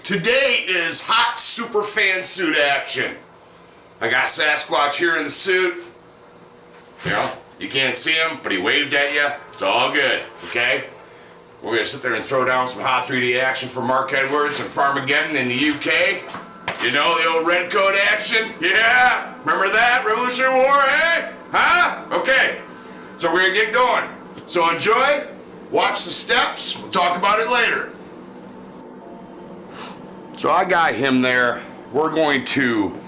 Today is hot super fan suit action. I got Sasquatch here in the suit. You know, you can't see him, but he waved at you. It's all good, okay? We're gonna sit there and throw down some hot 3D action for Mark Edwards and Farmageddon in the UK. You know, the old red coat action? Yeah, remember that? Revolutionary War, eh? Huh? Okay, so we're gonna get going. So enjoy, watch the steps, we'll talk about it later. So I got him there. We're going to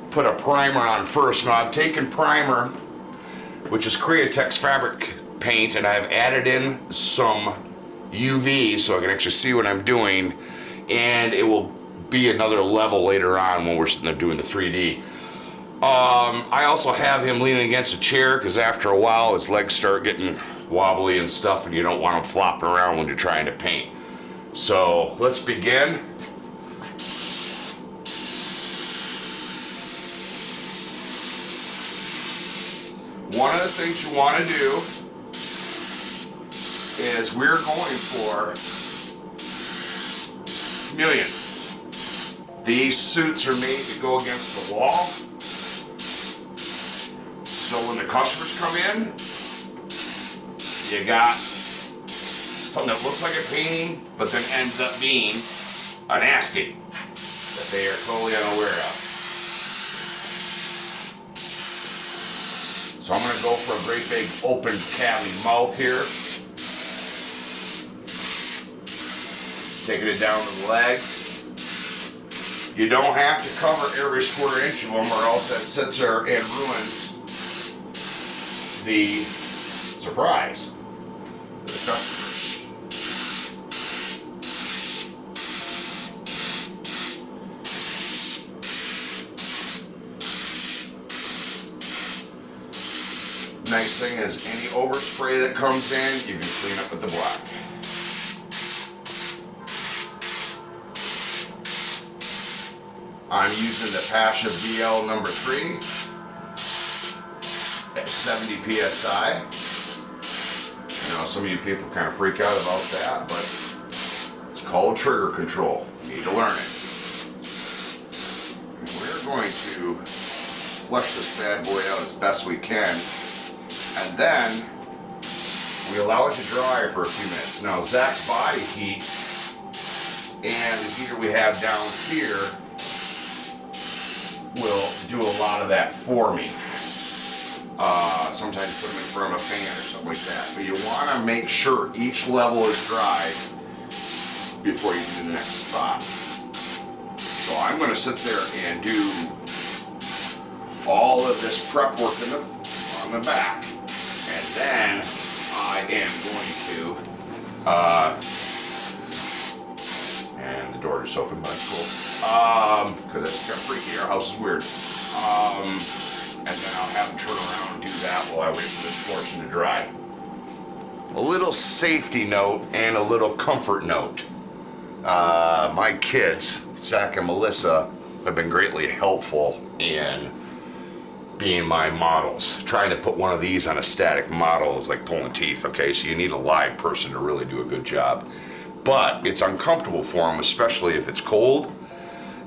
put a primer on first. Now I've taken primer, which is Createx fabric paint, and I've added in some UV so I can actually see what I'm doing, and it will be another level later on when we're sitting there doing the 3D. I also have him leaning against a chair because after a while his legs start getting wobbly and stuff, and you don't want him flopping around when you're trying to paint. So let's begin. One of the things you want to do is we're going for chameleon. These suits are made to go against the wall. So when the customers come in, you got something that looks like a painting, but then ends up being a nasty that they are totally unaware of. So I'm going to go for a great big open cavity mouth here. Taking it down to the legs. You don't have to cover every square inch of them, or else that sits there and ruins the surprise for the customers. Nice thing is any overspray that comes in, you can clean up with the black. I'm using the Pasha BL number 3 at 70 PSI. You know, some of you people kind of freak out about that, but it's called trigger control. You need to learn it. And we're going to flush this bad boy out as best we can. And then we allow it to dry for a few minutes. Now Zach's body heat and the heater we have down here will do a lot of that for me. Sometimes put them in front of a fan or something like that. But you want to make sure each level is dry before you do the next spot. So I'm going to sit there and do all of this prep work on the back. And then I am going to, and the door just opened, but cool. Because it's kind of freaky, our house is weird. And then I'll have them turn around and do that while I wait for this portion to dry. A little safety note and a little comfort note. My kids, Zach and Melissa, have been greatly helpful in being my models. Trying to put one of these on a static model is like pulling teeth, okay? So you need a live person to really do a good job. But it's uncomfortable for them, especially if it's cold,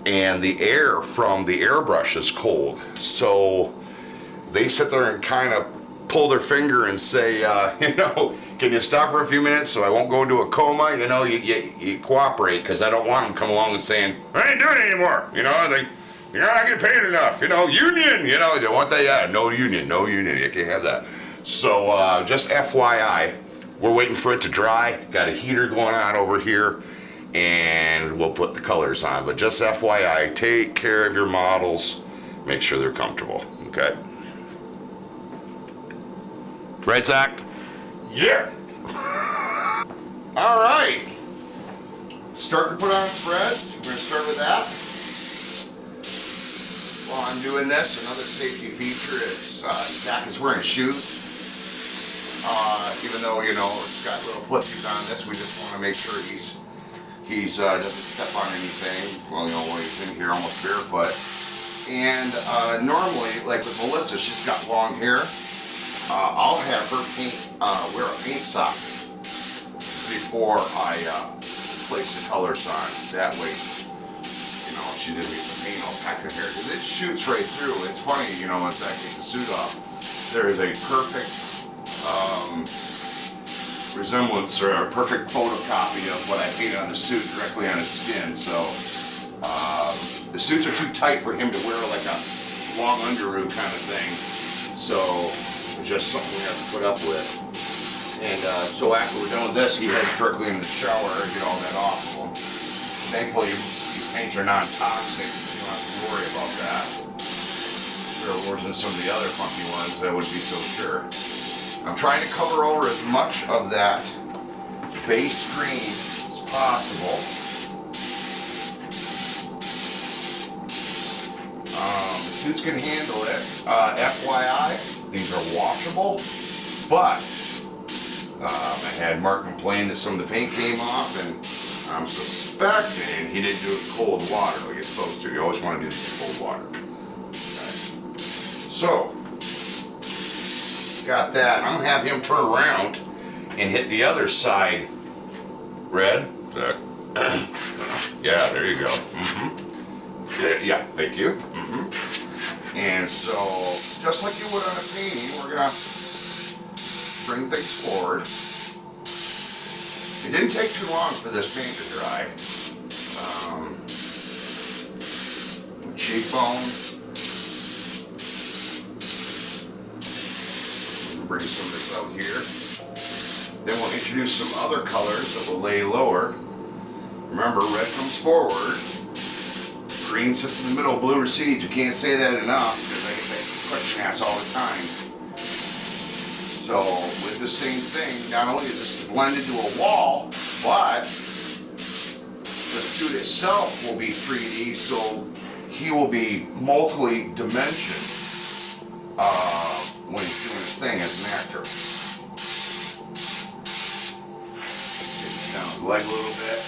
and the air from the airbrush is cold. So they sit there and kind of pull their finger and say, you know, can you stop for a few minutes so I won't go into a coma? You know, you cooperate, because I don't want them coming along and saying, I ain't doing it anymore. You know, you're not getting paid enough. You know, union. You know, you don't want that. Yeah, no union. You can't have that. So just FYI, we're waiting for it to dry. Got a heater going on over here, and we'll put the colors on. But just FYI, take care of your models. Make sure they're comfortable. Okay. Right, Zach? Yeah. All right. Start to put on spreads. We're going to start with that. While I'm doing this, another safety feature is Zach is wearing shoes. Even though, you know, it's got little flippies on this, we just want to make sure he's doesn't step on anything. Well, you know, when he's in here almost barefoot. And normally, like with Melissa, she's got long hair. I'll have her wear a paint sock before I place the colors on. That way she didn't get the paint all packed in here because it shoots right through. It's funny, you know, once I take the suit off, there is a perfect resemblance or a perfect photocopy of what I painted on the suit directly on his skin. So the suits are too tight for him to wear like a long underoos kind of thing. So it's just something we have to put up with. And so after we're done with this, he heads directly in the shower and get all that off of him. Thankfully, these paints are non-toxic. You don't have to worry about that. If there wasn't some of the other funky ones, I wouldn't be so sure. I'm trying to cover over as much of that base green as possible. The suits can handle it. FYI, these are washable, but I had Mark complain that some of the paint came off, and I'm suspecting he didn't do it in cold water like you're supposed to. You always want to do this in cold water. Okay. So, got that. I'm gonna have him turn around and hit the other side. Red? Yeah, there you go. Yeah, thank you. And so, just like you would on a painting, we're gonna bring things forward. It didn't take too long for this paint to dry. Cheekbone. Bring some of this out here. Then we'll introduce some other colors that will lay lower. Remember, red comes forward, green sits in the middle, blue recedes. You can't say that enough because I get that question asked all the time. So with the same thing, not only is this blended to a wall, but the suit itself will be 3D, so he will be multi-dimensioned when he's doing his thing as an actor. Get down his leg a little bit.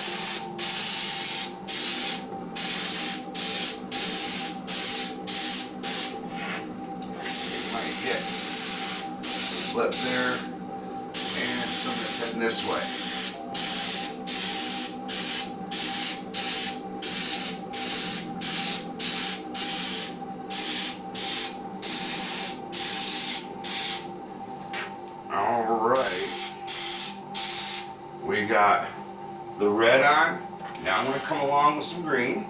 You might get a lip there, and some that's heading this way. We got the red on. Now I'm going to come along with some green.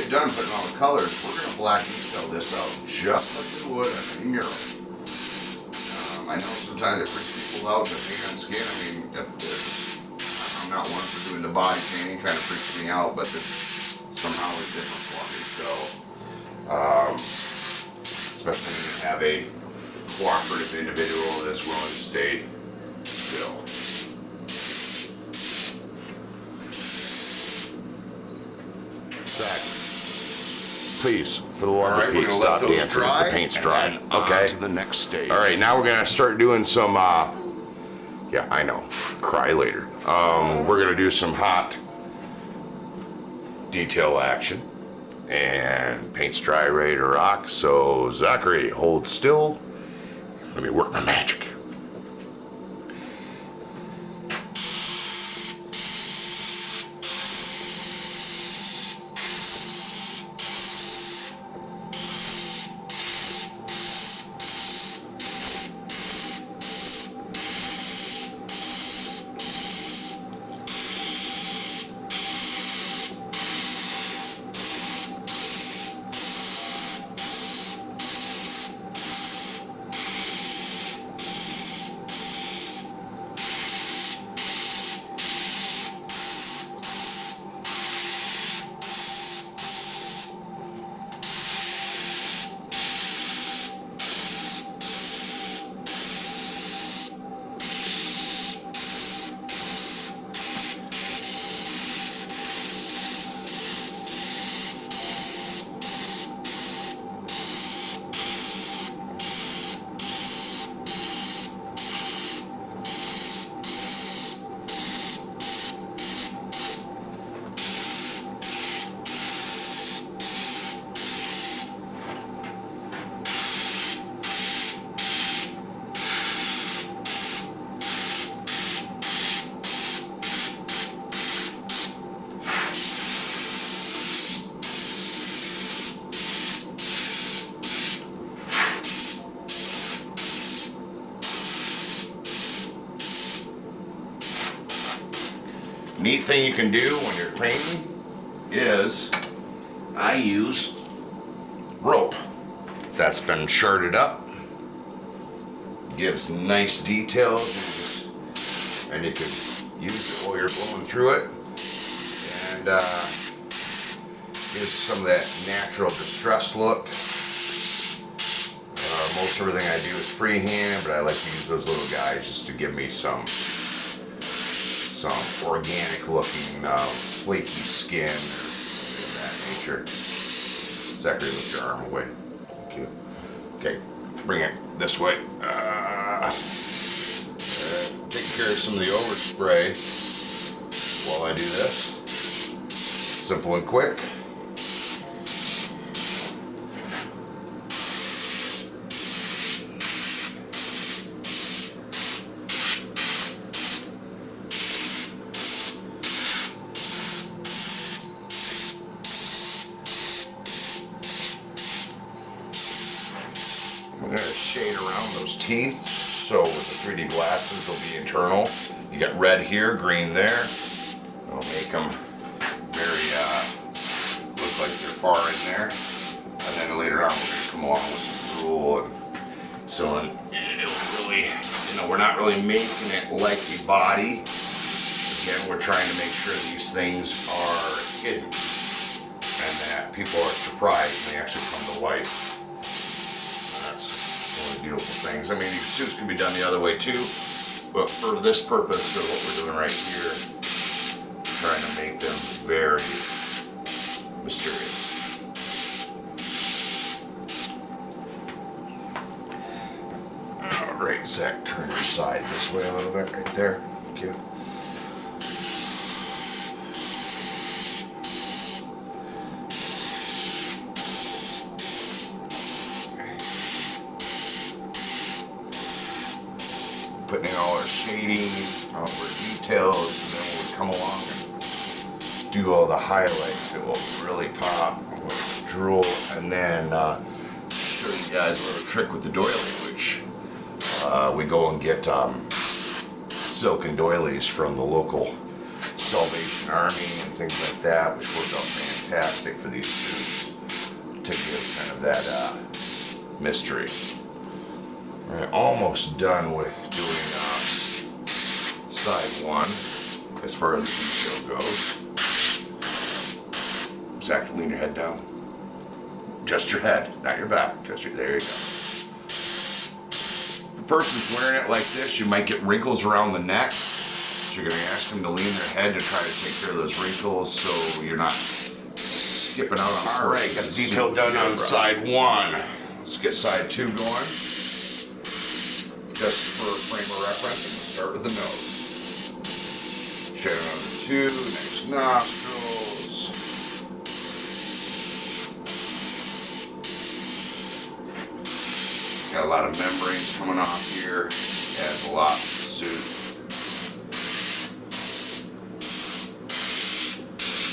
Done putting all the colors, we're going to black detail this out just like we would on a mural. I know sometimes it freaks people out to paint on skin. I mean, I'm not one for doing the body painting, kind of freaks me out, but this somehow is different for me. So, especially when you have a cooperative individual that's willing to stay still. Please, for the love of Pete, stop dancing. The paint's dry. Okay. To the next stage. All right, now we're gonna start doing some. Yeah, I know. Cry later. We're gonna do some hot detail action, and paint's dry, ready to rock. So Zachary, hold still. Let me work my magic. Neat thing you can do when you're painting is I use rope that's been shirted up. Gives nice details, and you can use it while you're blowing through it, and gives some of that natural distressed look. Most everything I do is freehand, but I like to use those little guys just to give me some organic looking flaky skin or something of that nature. Zachary, lift your arm away. Thank you. Okay, bring it this way. Taking care of some of the overspray while I do this. Simple and quick. I'm going to shade around those teeth, so with the 3D glasses they'll be internal. You got red here, green there. It'll make them very, look like they're far in there. And then later on we're going to come along with some drool and so on. It'll really, we're not really making it like a body. Again, we're trying to make sure these things are hidden and that people are surprised when they actually come to life. Beautiful things. I mean, these suits can be done the other way too, but for this purpose of what we're doing right here, we're trying to make them very mysterious. Alright, Zach, turn your side this way a little bit, right there. Thank you. Putting in all our shading, all our details, and then we'll come along and do all the highlights that will really pop with drool, and then show you guys a little trick with the doily, which we go and get silken doilies from the local Salvation Army and things like that, which work out fantastic for these suits to give kind of that mystery. We're almost done with doing side one as far as the detail goes. Zach, lean your head down. Just your head, not your back. There you go. If the person's wearing it like this, you might get wrinkles around the neck. So you're going to ask them to lean their head to try to take care of those wrinkles so you're not skipping out on. All right, got the detail done on side one. Let's get side two going. Just for frame of reference, I'm going to start with the nose. Shadow number two, nice nostrils. Got a lot of membranes coming off here. Adds a lot to the suit.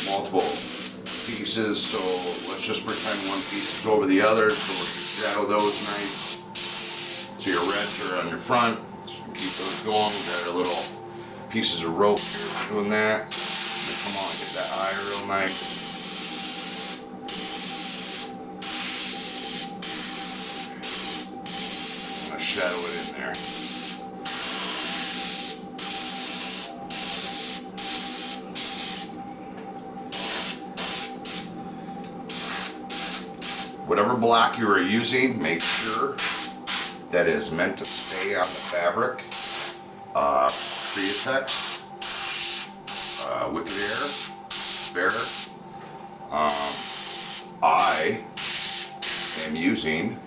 Multiple pieces, so let's just pretend one piece is over the other, so we'll shadow those nice. So your reds are on your front, so keep those going. We've got our little pieces of rope here for doing that. Come on, get that eye real nice. I'm gonna shadow it in there. Whatever block you are using, make sure that is meant to stay on the fabric. Createx, Wicked Air, Bear. I am using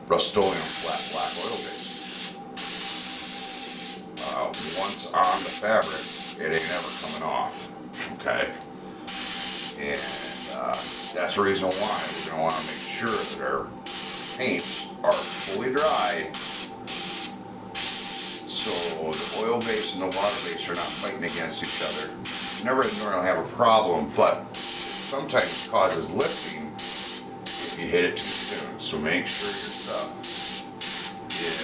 Rust-Oleum flat black oil base. Once on the fabric, it ain't ever coming off. Okay, and that's the reason why we're going to want to make sure that our paints are fully dry. So the oil base and the water base are not fighting against each other. Never normally have a problem, but sometimes it causes lifting if you hit it too soon. So make sure your stuff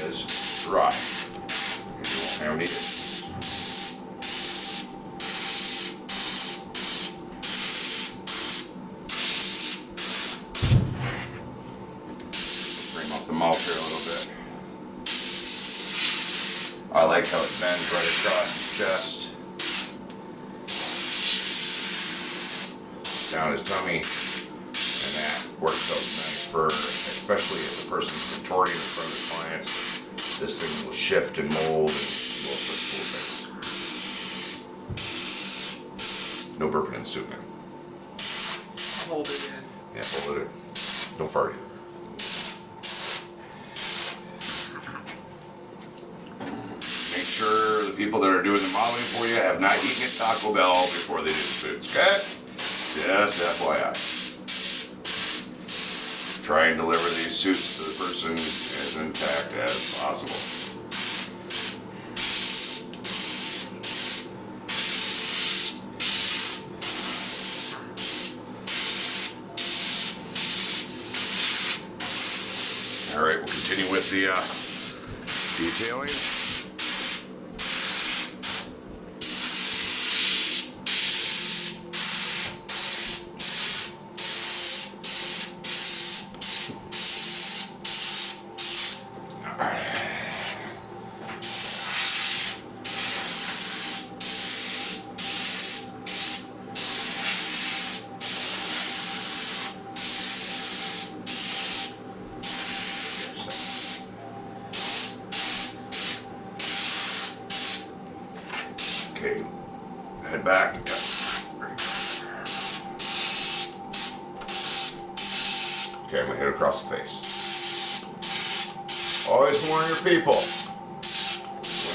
is dry. You won't have any issues. them out there a little bit. I like how it bends right across his chest, down his tummy, and that works out nice for, especially if the person's contorting in front of the clients. This thing will shift and mold and will switch a little bit. No burping and suiting. Hold it in. Yeah, hold it in. Don't fart. Make sure the people that are doing the modeling for you have not eaten at Taco Bell before they do the suits, okay? Just FYI. Try and deliver these suits to the person as intact as possible. Alright, we'll continue with the detailing. Okay, head back. Yep. Okay, I'm gonna hit across the face. Always warn your people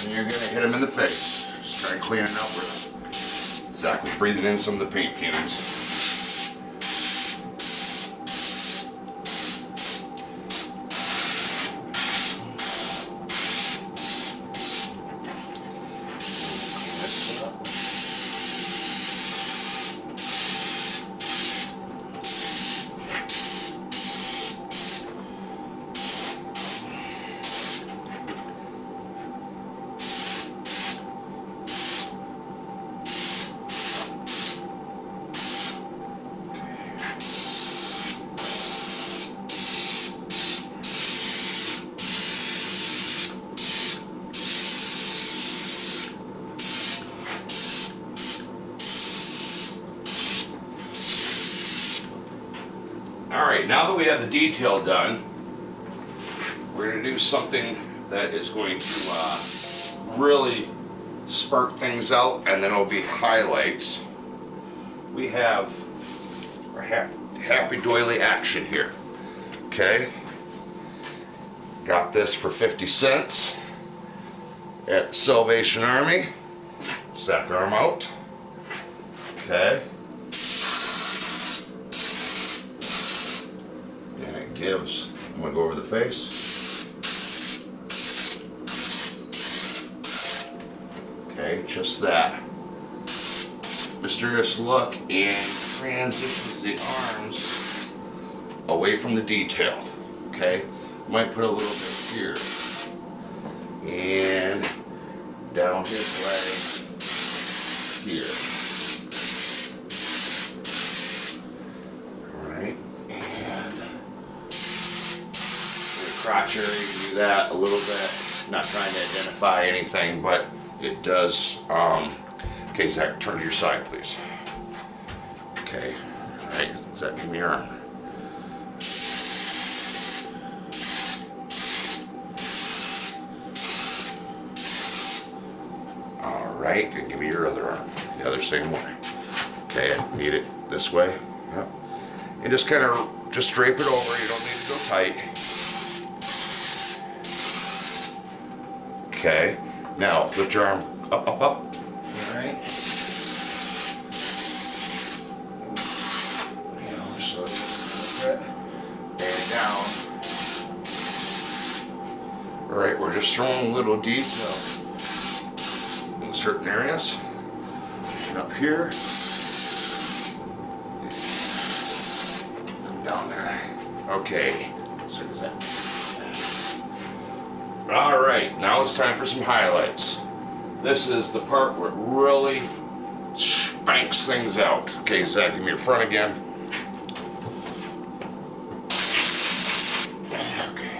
when you're gonna hit them in the face. Just try cleaning out where Zach was breathing in some of the paint fumes. Alright, now that we have the detail done, we're going to do something that is going to really spark things out, and then it'll be highlights. We have our happy doily action here. Okay? Got this for 50 cents at the Salvation Army. Stack arm out. Okay? Gives. I'm going to go over the face. Okay, just that. Mysterious look, and transitions the arms away from the detail. Okay, might put a little bit here and down his leg here. Crotch area, you can do that a little bit. Not trying to identify anything, but it does. Okay, Zach, turn to your side, please. Okay, all right, Zach, give me your arm. All right, and give me your other arm. The other same way. Okay, I need it this way. Yep. And just kind of just drape it over. You don't need to go tight. Okay, now lift your arm up, up, up. Alright. And down. Alright, we're just throwing a little detail in certain areas. And up here. And down there. Okay, so is that. Alright, now it's time for some highlights. This is the part where it really spanks things out. Okay, Zach, give me your front again. Okay.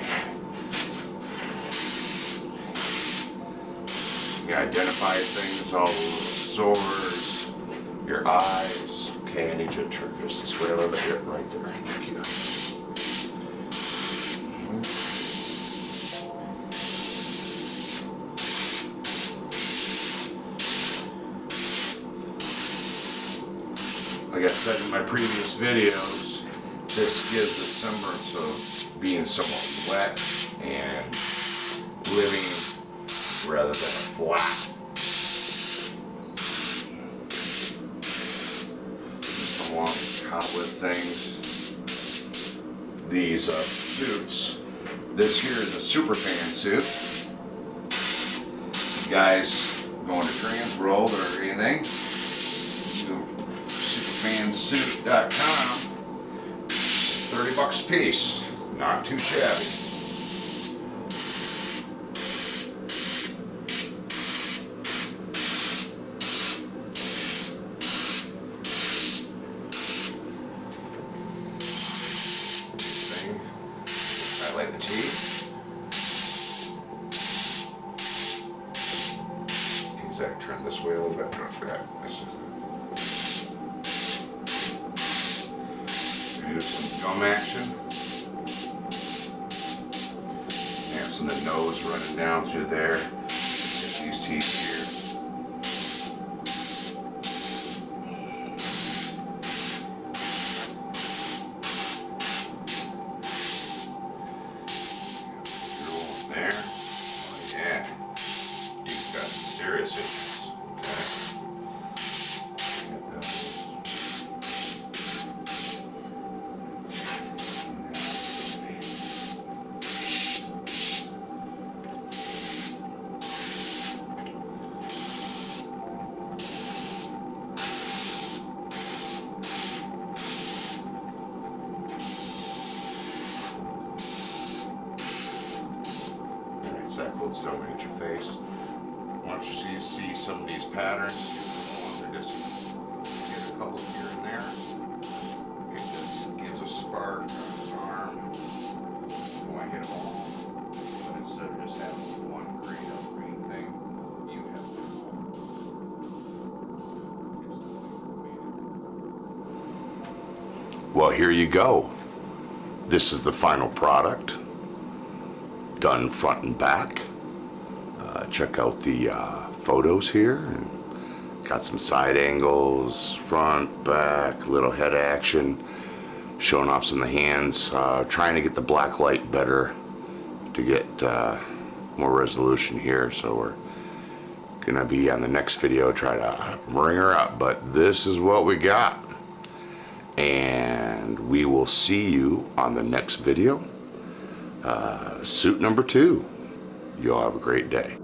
identify things, all those sores, your eyes. Okay, I need you to turn just this way a little bit. Here, right there. Thank you. Like I said in my previous videos, this gives the semblance of being somewhat wet and living rather than flat. Along with cobweb things. These suits. This here is a superfan suit. You guys going to Transworld or anything? Superfansuit.com. $30 a piece. Not too shabby. Highlight the teeth. Exactly. Turn this way a little bit. This is do some gum action. Have some of the nose running down through there. Get these teeth here. There. Oh yeah. You've got some serious issues. That holds down at your face. Once you see some of these patterns, you just get a couple here and there. It just gives a spark on his arm. You want to hit them all, but instead of just having one green thing, you have two. Well, here you go. This is the final product. Done front and back. Check out the photos here. And got some side angles, front, back, little head action, showing off some of the hands. Trying to get the black light better to get more resolution here. So we're gonna be on the next video try to bring her up. But this is what we got, and we will see you on the next video. Suit number 2. You all have a great day.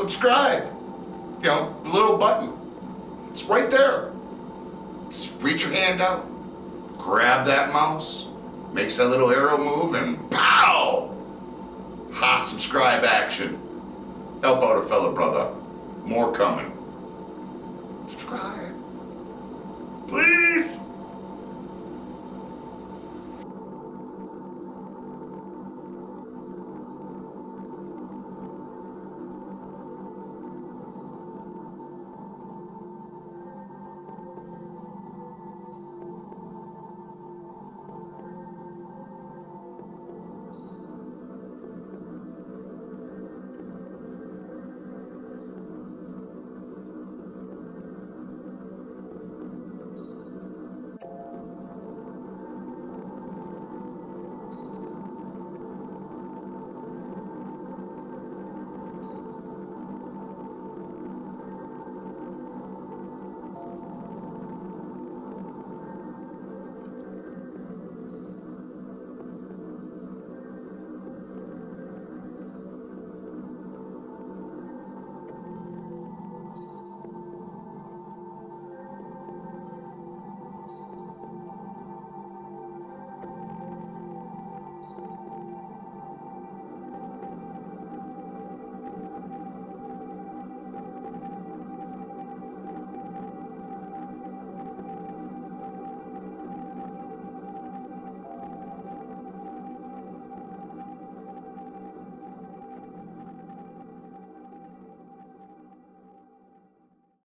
subscribe. You know, the little button. It's right there. Just reach your hand out, grab that mouse, makes that little arrow move, and pow! Hot subscribe action. Help out a fellow brother. More coming. Subscribe. Please.